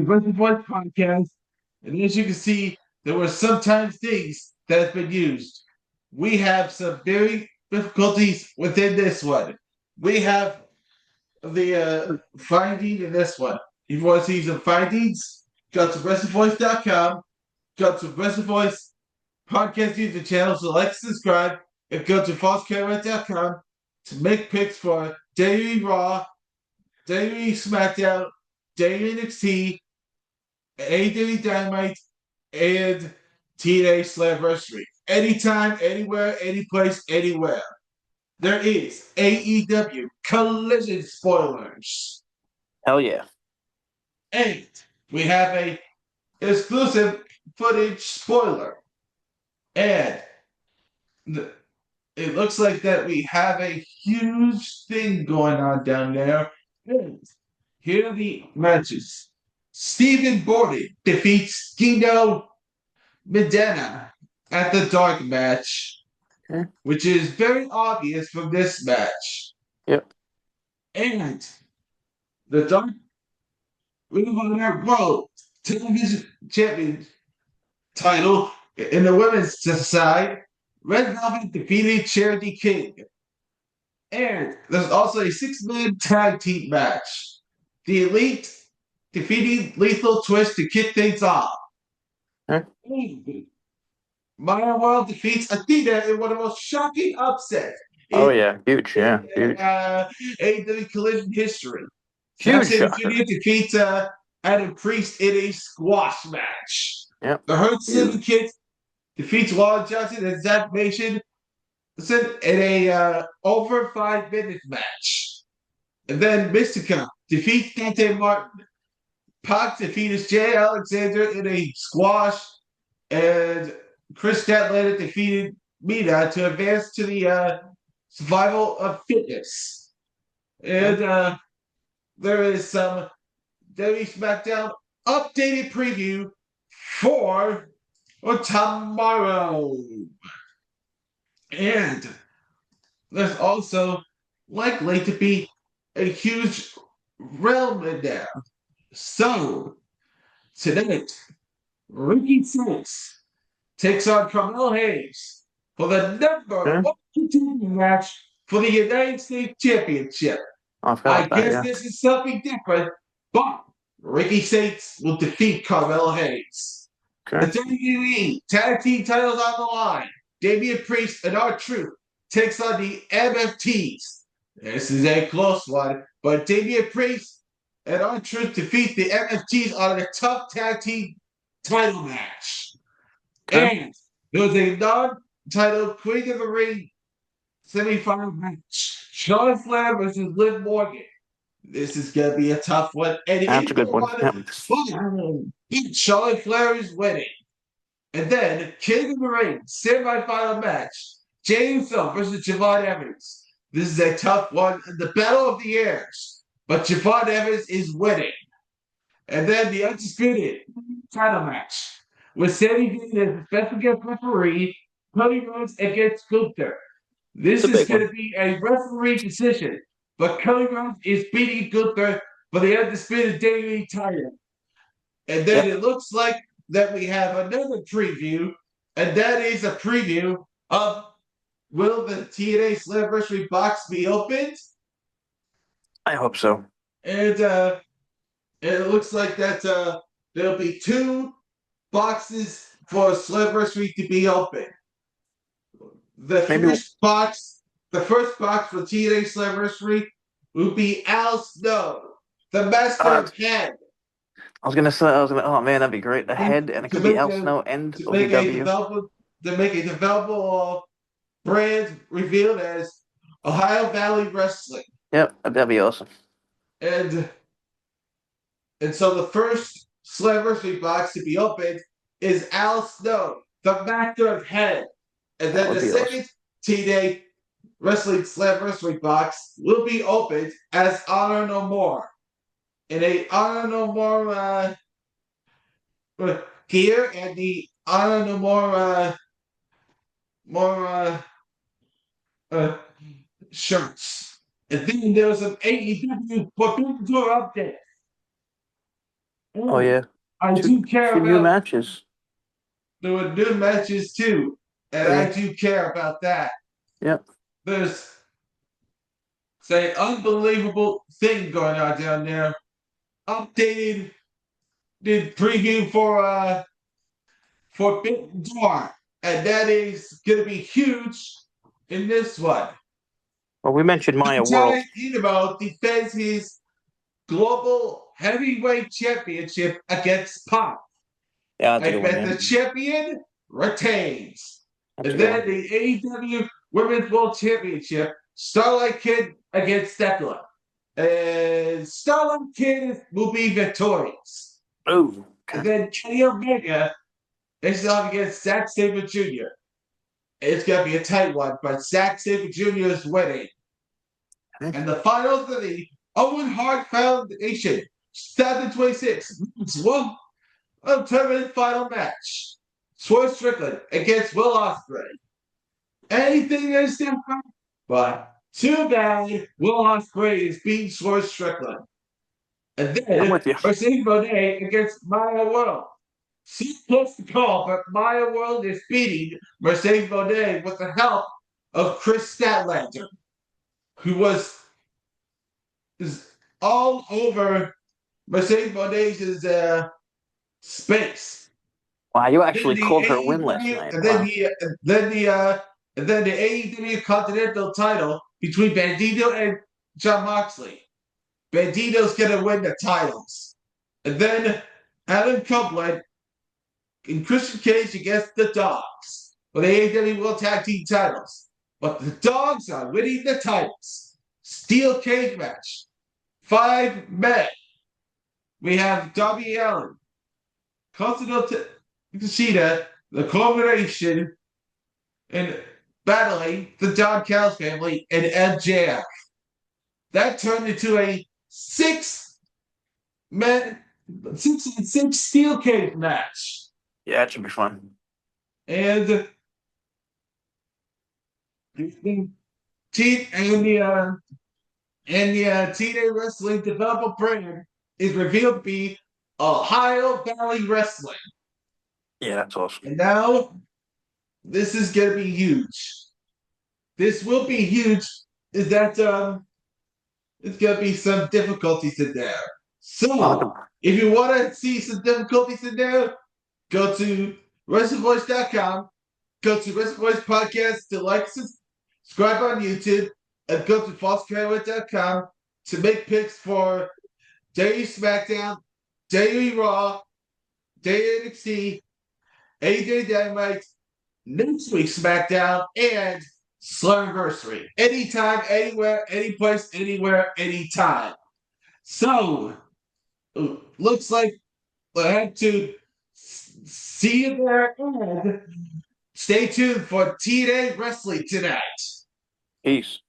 WrestleVoice podcast. And as you can see, there were sometimes things that have been used. We have some very difficulties within this one. We have the finding in this one. If you want to see some findings, go to WrestleVoice.com, go to WrestleVoice podcast YouTube channel, so like, subscribe, and go to falsecarat.com to make picks for Daily Raw, Daily Smackdown, Daily NXT, AEW Dynamite, and TNA Slammiversary. Anytime, anywhere, any place, anywhere. There is AEW Collision spoilers. Hell yeah. And we have a exclusive footage spoiler. And it looks like that we have a huge thing going on down there. And here are the matches. Stephen Borden defeats Dino Medina at the dark match, which is very obvious from this match. Yep. And the dark World Television Champion title in the women's side, Red Velvet defeated Charity King. And there's also a six-man tag team match. The Elite defeating Lethal Twist to kick things off. Maya World defeats Athena in one of the most shocking upsets. Oh yeah, huge, yeah, huge. AEW Collision history. Huge Junior defeats Adam Priest in a squash match. Yep. The Hurt Syndicate defeats Wall Johnson and Zach Mason in a over 5 minute match. And then Mystica defeats Dante Martin. Pac defeats Jay Alexander in a squash, and Chris Statlander defeated Mina to advance to the survival of fitness. And there is some WWE SmackDown updated preview for tomorrow. And there's also likely to be a huge realm in there. So, tonight, Ricky Six takes on Carmel Hayes for the number one contending match for the United States Championship. I guess this is something different, but Ricky Six will defeat Carmel Hayes. The WWE Tag Team titles on the line. Damian Priest and R-Truth takes on the MFTs. This is a close one, but Damian Priest and R-Truth defeat the MFTs on a tough tag team title match. And there was a non-title Queen of the Ring semifinal match. Charlotte Flair versus Liv Morgan. This is going to be a tough one. And that's a good one. Charlotte Flair is winning. And then King of the Ring semifinal match. James Hill versus Javon Evans. This is a tough one. The Battle of the Airs. But Javon Evans is winning. And then the undisputed title match with Sami Zayn as a special guest referee, Cody Rhodes against Gunther. This is going to be a referee decision, but Cody Rhodes is beating Gunther for the undisputed daily title. And then it looks like that we have another preview, and that is a preview of will the TNA Slammiversary box be opened? I hope so. And it looks like that there'll be 2 boxes for Slammiversary to be open. The first box for TNA Slammiversary will be Al Snow, the Master of Head. Oh man, that'd be great. The head, and it could be Al Snow and OVW. To make a developable brand revealed as Ohio Valley Wrestling. Yep, that'd be awesome. And so the first Slammiversary box to be opened is Al Snow, the Master of Head. And then the second TNA Wrestling Slammiversary box will be opened as Honor No More. In a Honor No More gear and the Honor No More shirts. And then there was an AEW Forbidden Door update. Oh And yeah, I do care two new about matches. there were new matches too, and Oh yeah, I do care about that. yep. There's say unbelievable thing going on down there. Updated the preview for Forbidden Door, and that is gonna be huge in this one. Well, we mentioned Maya World. Giant defends his global heavyweight championship against Pop. Yeah, that's a I good one. bet Yeah, the champion retains. that's a And good then one. the AEW Women's World Championship, Starlight Kid against Thekla. And Starlight Kid will be victorious. Oh, And okay. then Kenny Omega is up against Zack Sabre Jr. It's going to be a tight one, but Zack Sabre Jr. is winning. Okay. And the finals of the Owen Hart Foundation, 2026. One tournament final match. Swerve Strickland against Will Ospreay. Anything is different, but too bad Will Ospreay is beating Swerve Strickland. And I'm then with you. Mercedes Monet against Maya World. She's close to call, but Maya World is beating Mercedes Monet with the help of Chris Statlander, who was is all over Mercedes Monet's space. Wow, you Then actually the called her win last AEW, night. and then Wow. the AEW Continental title between Bandito and John Moxley. Bandito's gonna win the titles, and then Adam Copeland and Christian Cage against the Dogs for the AEW World Tag Team titles. But the Dogs are winning the titles. Steel cage match. 5 men. We have Darby Allin, Constantine Kushida, the Corporation, and battling the John Callis family and MJF. That turned into a 6 men, 6 and 6 steel cage match. Yeah, it should be fun. And the T and the TNA Wrestling Developmental brand is revealed to be Ohio Valley Wrestling. Yeah, that's awesome. And now this is gonna be huge. This will be huge. Is that it's gonna be some difficulties in there. Welcome. So if you want to see some difficulties in there, go to WrestleVoice.com, go to WrestleVoice Podcast to like, subscribe on YouTube, and go to FalseParadigm.com to make picks for Daily SmackDown, Daily Raw, Daily NXT, AJ Dynamite, next week's SmackDown, and Slammiversary. Anytime, anywhere, any place, anywhere, anytime. So, looks like I have to see you there and stay tuned for TNA Wrestling tonight. Peace.